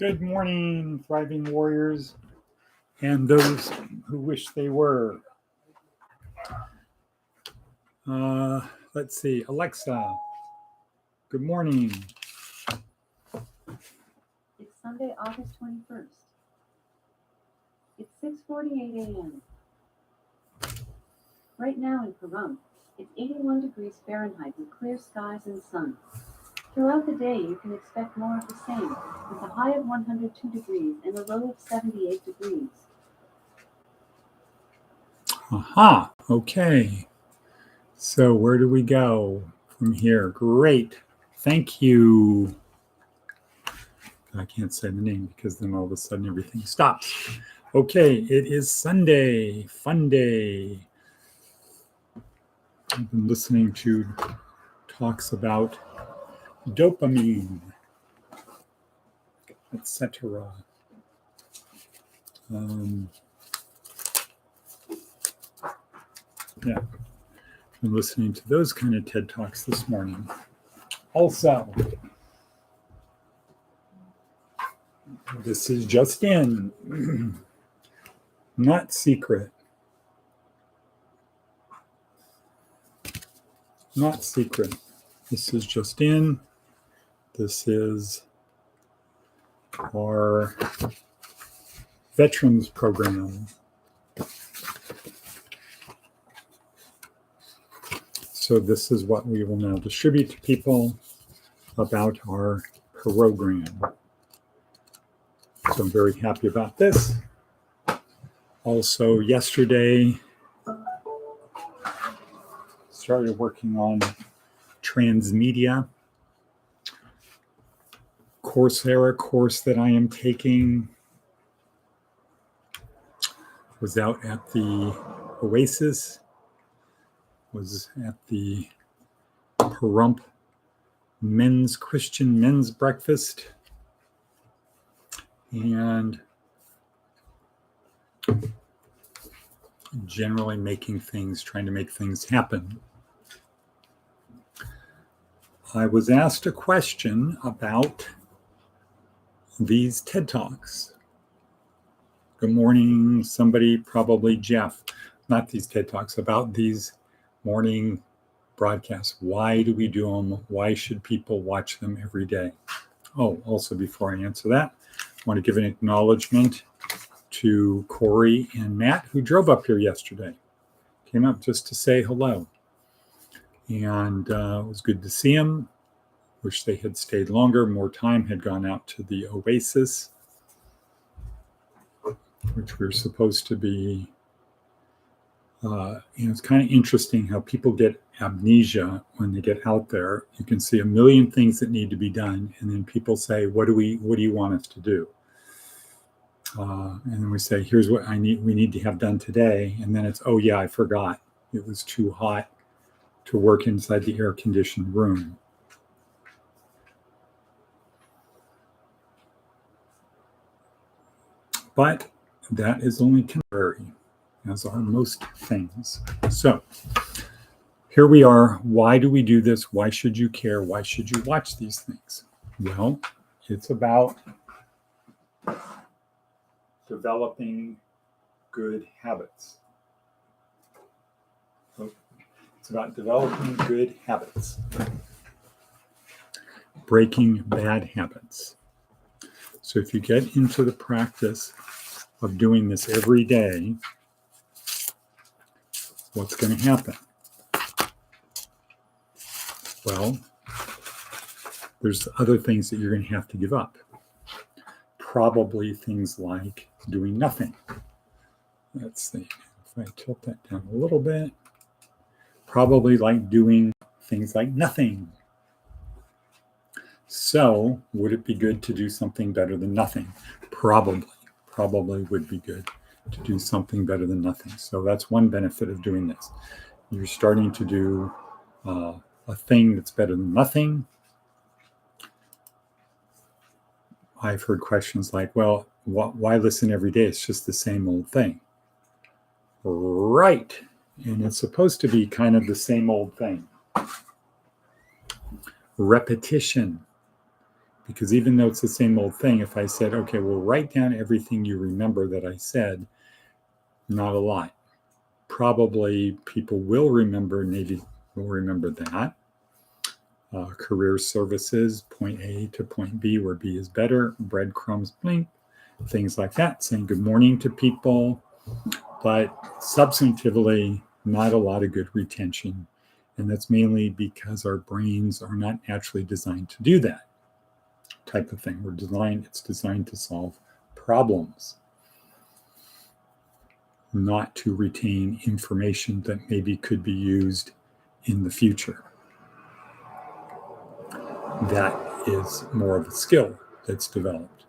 Good morning, thriving warriors, and those who wish they were. Let's see, Alexa, good morning. It's Sunday, August 21st. It's 6:48 a.m. Right now in Pahrump, it's 81 degrees Fahrenheit with clear skies and sun. Throughout the day, you can expect more of the same, with a high of 102 degrees and a low of 78 degrees. Aha, okay. So where do we go from here? Great, thank you. I can't say the name because then all of a sudden everything stops. Okay, it is Sunday, fun day. I've been listening to talks about dopamine, etc. Yeah, been listening to those kind of TED Talks this morning. Also, this is just in, not secret. Not secret. This is just in. This is our veterans program. So this is what we will now distribute to people about our program. So I'm very happy about this. Also, yesterday, started working on transmedia. Coursera course that I am taking was out at the Oasis, was at the Pahrump Christian men's breakfast, and generally trying to make things happen. I was asked a question about these TED Talks. Good morning, somebody, probably Jeff. Not these TED Talks, about these morning broadcasts. Why do we do them? Why should people watch them every day? Oh, also before I answer that, I want to give an acknowledgement to Corey and Matt, who drove up here yesterday. Came up just to say hello. And it was good to see them. Wish they had stayed longer. More time had gone out to the Oasis, which we're supposed to be. It's kind of interesting how people get amnesia when they get out there. You can see a million things that need to be done, and then people say, "What do you want us to do?" And then we say, "Here's what we need to have done today," and then it's, "Oh yeah, I forgot. It was too hot to work inside the air-conditioned room." But that is only temporary, as are most things. So here we are. Why do we do this? Why should you care? Why should you watch these things? Well, it's about developing good habits. It's about developing good habits, breaking bad habits. So if you get into the practice of doing this every day, what's going to happen? Well, there's other things that you're going to have to give up. Probably things like doing nothing. Let's see, if I tilt that down a little bit. Probably like doing things like nothing. So would it be good to do something better than nothing? Probably would be good to do something better than nothing. So that's one benefit of doing this. You're starting to do a thing that's better than nothing. I've heard questions like, well, why listen every day? It's just the same old thing. Right. And it's supposed to be kind of the same old thing. Repetition Because even though it's the same old thing, if I said, okay, well, write down everything you remember that I said, not a lot. Probably people will remember, maybe will remember that. Career services, point A to point B, where B is better, breadcrumbs, blink, things like that, saying good morning to people, but substantively, not a lot of good retention. And that's mainly because our brains are not naturally designed to do that type of thing. It's designed to solve problems, not to retain information that maybe could be used in the future. That is more of a skill that's developed.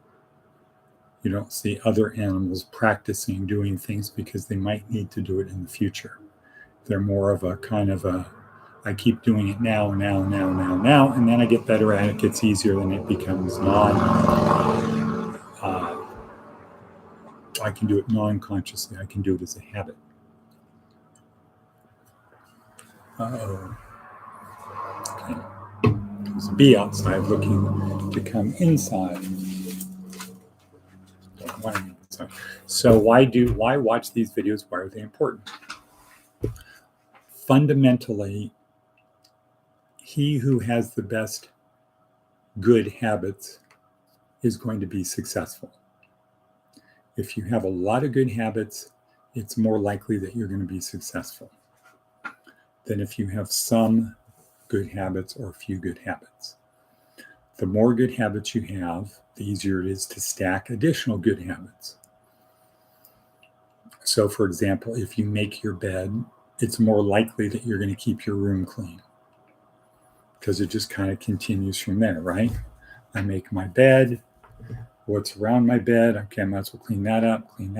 You don't see other animals practicing doing things because they might need to do it in the future. They're more of a kind of a, I keep doing it now, and then I get better at it, gets easier, then it becomes I can do it non-consciously. I can do it as a habit. Uh-oh. Okay. There's a bee outside looking to come inside. So why watch these videos? Why are they important? Fundamentally, he who has the best good habits is going to be successful. If you have a lot of good habits, it's more likely that you're going to be successful than if you have some good habits or a few good habits. The more good habits you have, the easier it is to stack additional good habits. So, for example, if you make your bed, it's more likely that you're going to keep your room clean because it just kind of continues from there, right? I make my bed. What's around my bed? Okay, I might as well clean that up. And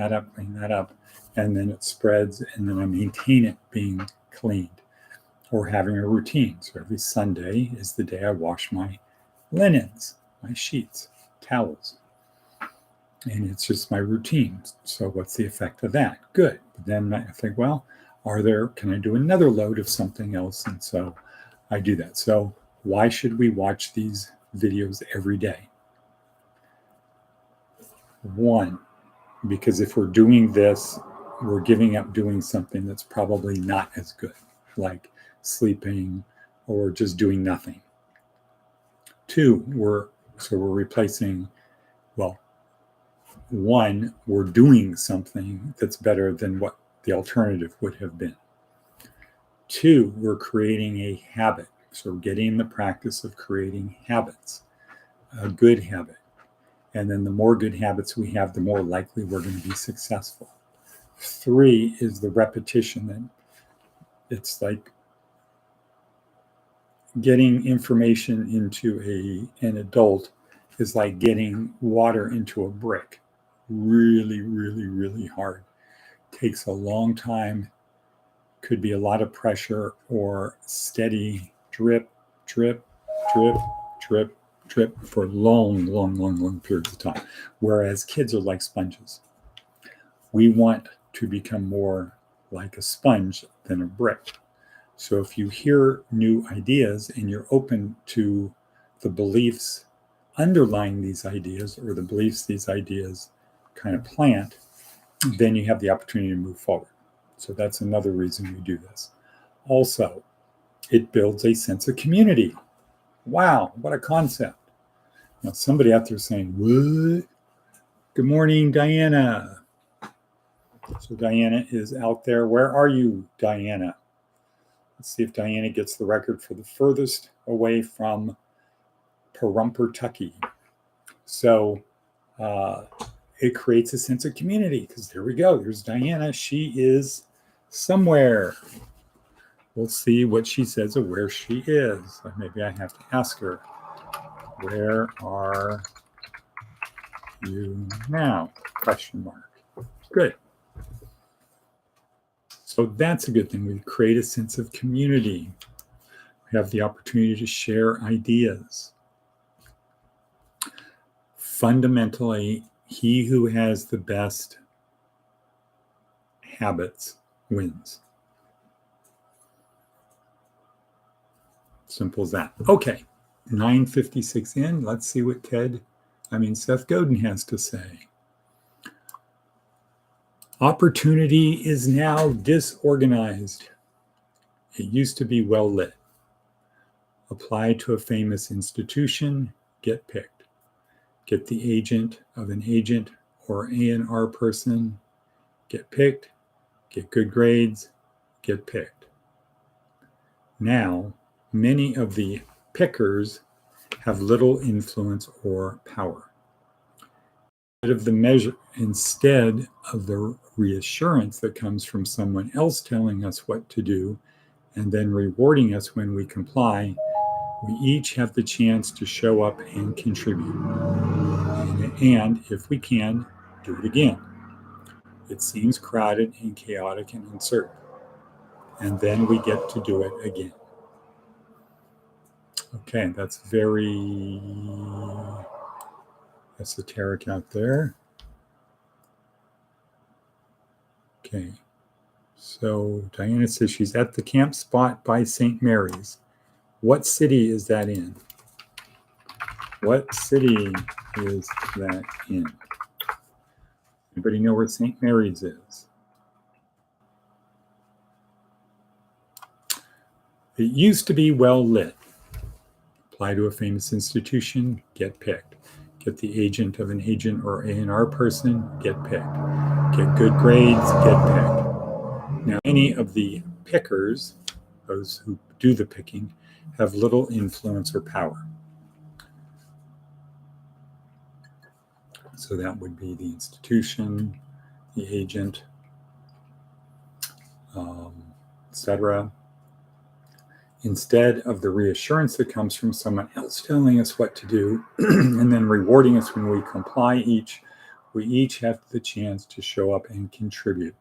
then it spreads, and then I maintain it being cleaned or having a routine. So every Sunday is the day I wash my linens, my sheets, towels. And it's just my routine. So what's the effect of that? Good. But then I think, well, can I do another load of something else? And so I do that. So why should we watch these videos every day? One, because if we're doing this, we're giving up doing something that's probably not as good, like sleeping or just doing nothing. Two, we're replacing, well, one, we're doing something that's better than what the alternative would have been. Two, we're creating a habit. So we're getting the practice of creating habits, a good habit. And then the more good habits we have, the more likely we're going to be successful. Three is the repetition. And it's like getting information into an adult is like getting water into a brick. Really, really, really hard. Takes a long time. Could be a lot of pressure or steady drip, drip, drip, drip, drip for long periods of time. Whereas kids are like sponges. We want to become more like a sponge than a brick. So if you hear new ideas and you're open to the beliefs underlying these ideas or the beliefs these ideas kind of plant, then you have the opportunity to move forward. So that's another reason we do this. Also, it builds a sense of community. Wow, what a concept. Now, somebody out there saying, what? Good morning, Diana. So Diana is out there. Where are you, Diana? Let's see if Diana gets the record for the furthest away from Pahrump-Tucky. So it creates a sense of community because there we go. There's Diana. She is somewhere. We'll see what she says of where she is. Maybe I have to ask her, where are you now? Question mark. Good. So that's a good thing. We create a sense of community. We have the opportunity to share ideas. Fundamentally, he who has the best habits wins. Simple as that. Okay. 9:56 in. Let's see what Seth Godin has to say. Opportunity is now disorganized. It used to be well lit. Apply to a famous institution, get picked. Get the agent of an agent or A&R person, get picked. Get good grades, get picked. Now, many of the pickers have little influence or power. Instead of the reassurance that comes from someone else telling us what to do and then rewarding us when we comply, we each have the chance to show up and contribute. And if we can, do it again. It seems crowded and chaotic and uncertain. And then we get to do it again. Okay, that's very esoteric out there. Okay, so Diana says she's at the camp spot by St. Mary's. What city is that in? What city is that in? Anybody know where St. Mary's is? It used to be well lit. Apply to a famous institution, get picked. Get the agent of an agent or A&R person, get picked. Get good grades, get picked. Now, any of the pickers, those who do the picking, have little influence or power. So that would be the institution, the agent, etc. Instead of the reassurance that comes from someone else telling us what to do and then rewarding us when we comply, we each have the chance to show up and contribute.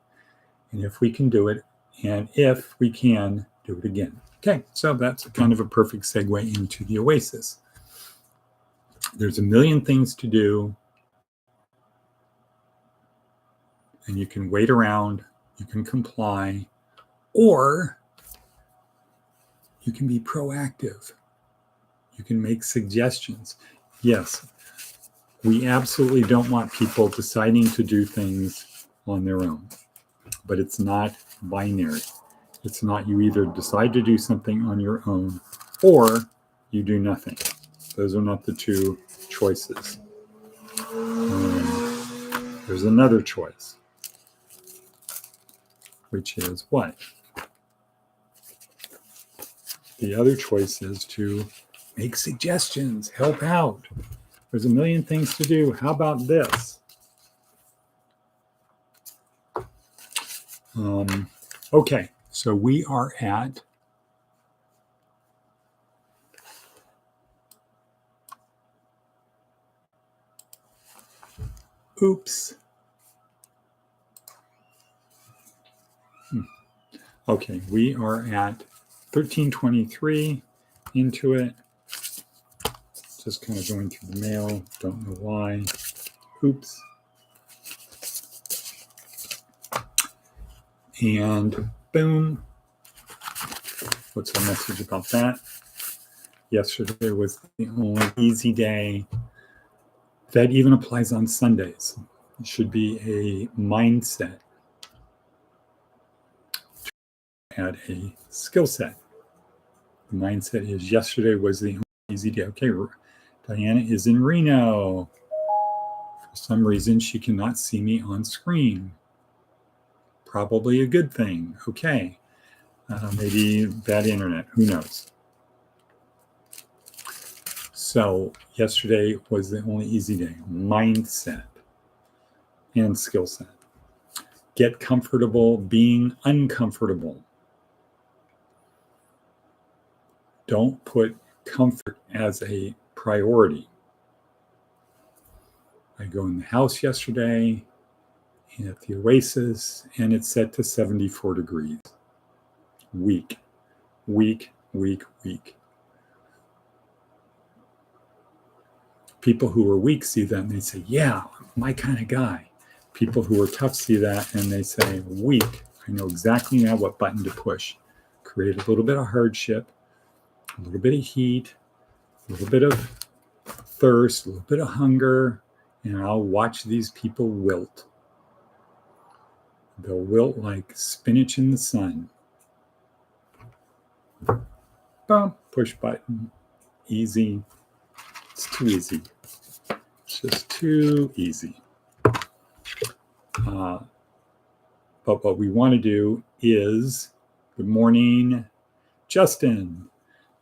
And if we can do it, and if we can, do it again. Okay, so that's kind of a perfect segue into the oasis. There's a million things to do, and you can wait around, you can comply, or you can be proactive. You can make suggestions. Yes, we absolutely don't want people deciding to do things on their own, but it's not binary. It's not you either decide to do something on your own or you do nothing. Those are not the two choices. There's another choice, which is what? The other choice is to make suggestions, help out. There's a million things to do. How about this? Okay, so we are at oops. Okay, we are at 1323 into it. Just kind of going through the mail. Don't know why. Oops. And boom. What's our message about that? Yesterday was the only easy day. That even applies on Sundays. It should be a mindset. Add a skill set. The mindset is yesterday was the only easy day. Okay, Diana is in Reno. For some reason, she cannot see me on screen. Probably a good thing. Okay. Maybe bad internet. Who knows? So yesterday was the only easy day. Mindset and skill set. Get comfortable being uncomfortable. Don't put comfort as a priority. I go in the house yesterday at the Oasis, and it's set to 74 degrees. Weak. People who are weak see that and they say, yeah, my kind of guy. People who are tough see that and they say, weak. I know exactly now what button to push. Create a little bit of hardship, a little bit of heat, a little bit of thirst, a little bit of hunger, and I'll watch these people wilt. They'll wilt like spinach in the sun. Boom, push button. Easy. It's too easy. It's just too easy. But what we want to do is, good morning, Justin.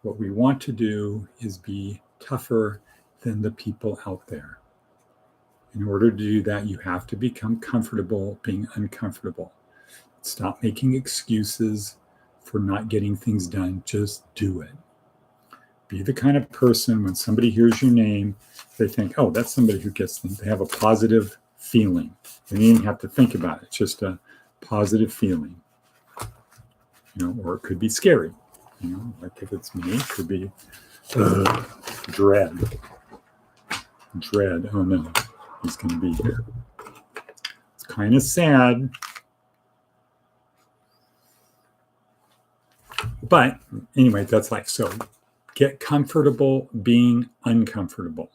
What we want to do is be tougher than the people out there. In order to do that, you have to become comfortable being uncomfortable. Stop making excuses for not getting things done. Just do it. Be the kind of person when somebody hears your name, they think, oh, that's somebody who gets things. They have a positive feeling. They don't even have to think about it. It's just a positive feeling. Or it could be scary. Like if it's me, it could be dread. Dread. Oh no, he's going to be here. It's kind of sad. But anyway, that's life. So get comfortable being uncomfortable.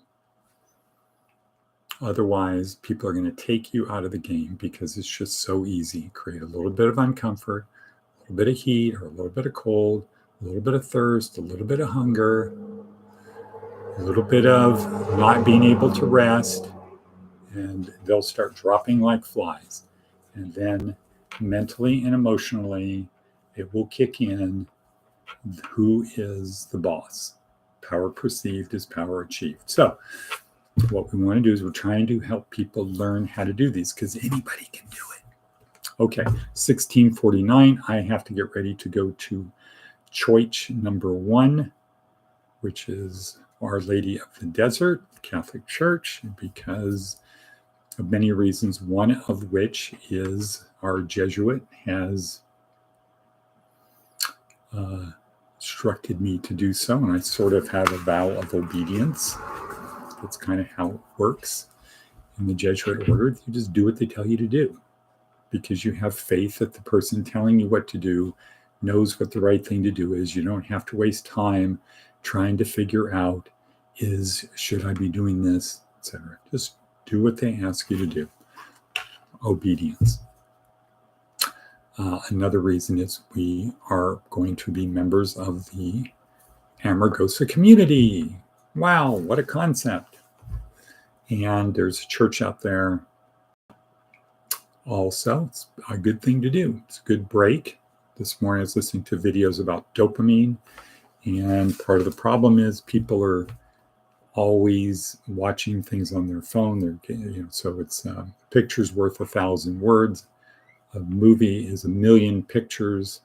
Otherwise, people are going to take you out of the game because it's just so easy. Create a little bit of uncomfort, a little bit of heat or a little bit of cold, a little bit of thirst, a little bit of hunger, a little bit of not being able to rest, and they'll start dropping like flies. And then mentally and emotionally, it will kick in. Who is the boss? Power perceived is power achieved. So what we want to do is we're trying to help people learn how to do these because anybody can do it. Okay, 1649, I have to get ready to go to Church number 1, which is Our Lady of the Desert, Catholic Church, because of many reasons, one of which is our Jesuit has instructed me to do so, and I sort of have a vow of obedience. That's kind of how it works in the Jesuit order. You just do what they tell you to do because you have faith that the person telling you what to do knows what the right thing to do is. You don't have to waste time trying to figure out should I be doing this, etc. Just do what they ask you to do. Obedience. Another reason is we are going to be members of the Amargosa community. Wow, what a concept. And there's a church out there also. It's a good thing to do. It's a good break. This morning I was listening to videos about dopamine. And part of the problem is people are always watching things on their phone. So it's pictures worth 1,000 words. A movie is 1,000,000 pictures.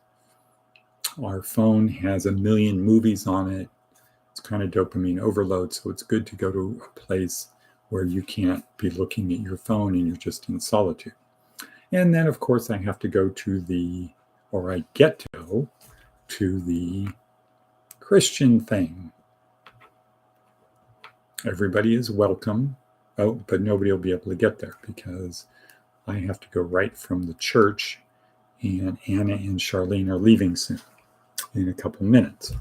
Our phone has 1,000,000 movies on it. It's kind of dopamine overload. So it's good to go to a place where you can't be looking at your phone and you're just in solitude. And then, of course, I have to go I get to go to the Christian thing. Everybody is welcome. Oh, but nobody will be able to get there because I have to go right from the church, and Anna and Charlene are leaving soon in a couple minutes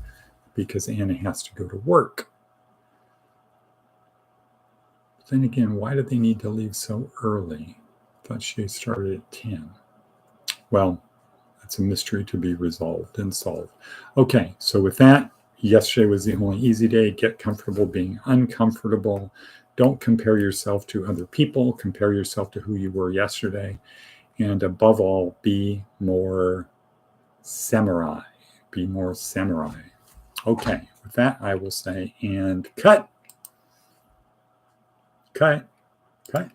because Anna has to go to work. Then again, why do they need to leave so early? I thought she started at 10. Well, that's a mystery to be resolved and solved. Okay, so with that, yesterday was the only easy day. Get comfortable being uncomfortable. Don't compare yourself to other people. Compare yourself to who you were yesterday. And above all, be more samurai. Be more samurai. Okay, with that, I will say, and cut. Cut. Cut.